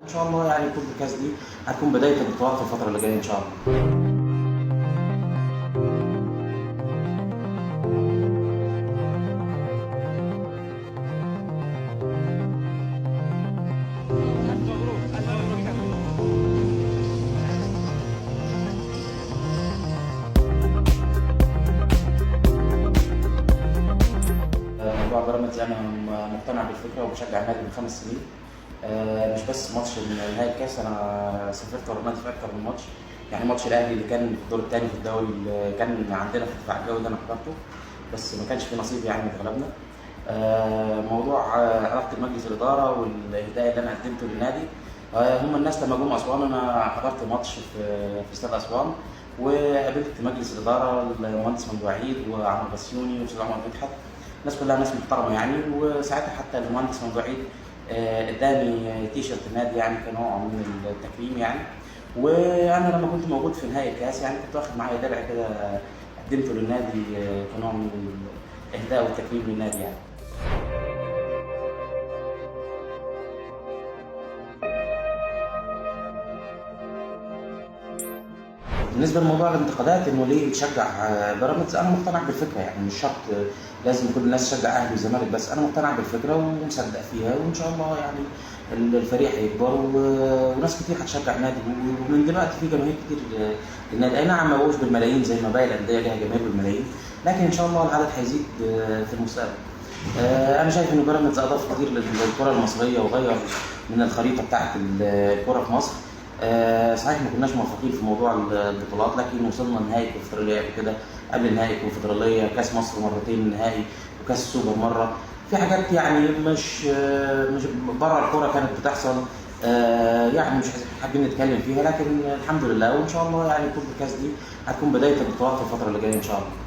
ان شاء الله يعني كل الكاس دي هتكون بدايه البطولات في الفتره اللي جايه ان شاء الله. موضوع بيراميدز انا مقتنع بالفكره وبشجع النادي من 5 سنين. مش بس ماتش نهائي الكاس، انا سافرت ورا النادي في اكتر من ماتش. يعني ماتش الاهلي اللي كان في الدور الثاني في الدوري اللي كان عندنا في الدفاع الجوي ده انا حضرته، بس ما كانش في نصيب يعني اتغلبنا. موضوع علاقه مجلس الاداره والاهداء اللي انا قدمته للنادي. هم الناس لما جم اسوان انا حضرت ماتش في استاد اسوان، وقابلت مجلس الاداره المهندس ممدوح عيد وعمر بسيوني والاستاذ عمر مدحت. الناس كلها ناس محترمه يعني، وساعتها حتى المهندس ممدوح عيد اداني تيشرت النادي يعني كنوع من التكريم يعني. وانا لما كنت موجود في نهائي الكاس يعني كنت واخد معايا درع كده قدمته للنادي كنوع من الاهداء والتكريم للنادي يعني. بالنسبه لموضوع الانتقادات انه ليه بتشجع بيراميدز، انا مقتنع بالفكره يعني مش شرط لازم كل الناس تشجع اهلي وزمالك، بس انا مقتنع بالفكره ومصدق فيها، وان شاء الله يعني الفريق هيكبر وناس كتير هتشجع النادي، ومن دلوقتي في جماهير كتير للنادي. اي نعم ما بقوش بالملايين زي ما باقي الانديه ليها جماهير بالملايين، لكن ان شاء الله العدد هيزيد في المستقبل. انا شايف ان بيراميدز اضاف كتير للكره المصريه وغير من الخريطه بتاعت الكره في مصر. صحيح ما كناش موفقين في موضوع البطولات، لكن وصلنا نهائي الكونفدراليه قبل كده، قبل نهائي الكونفدراليه، كاس مصر مرتين نهائي، وكاس السوبر مره. في حاجات يعني مش بره الكوره كانت بتحصل، يعني مش حابين نتكلم فيها، لكن الحمد لله، وان شاء الله يعني كل الكاس دي هتكون بدايه البطولات في الفتره اللي جايه ان شاء الله.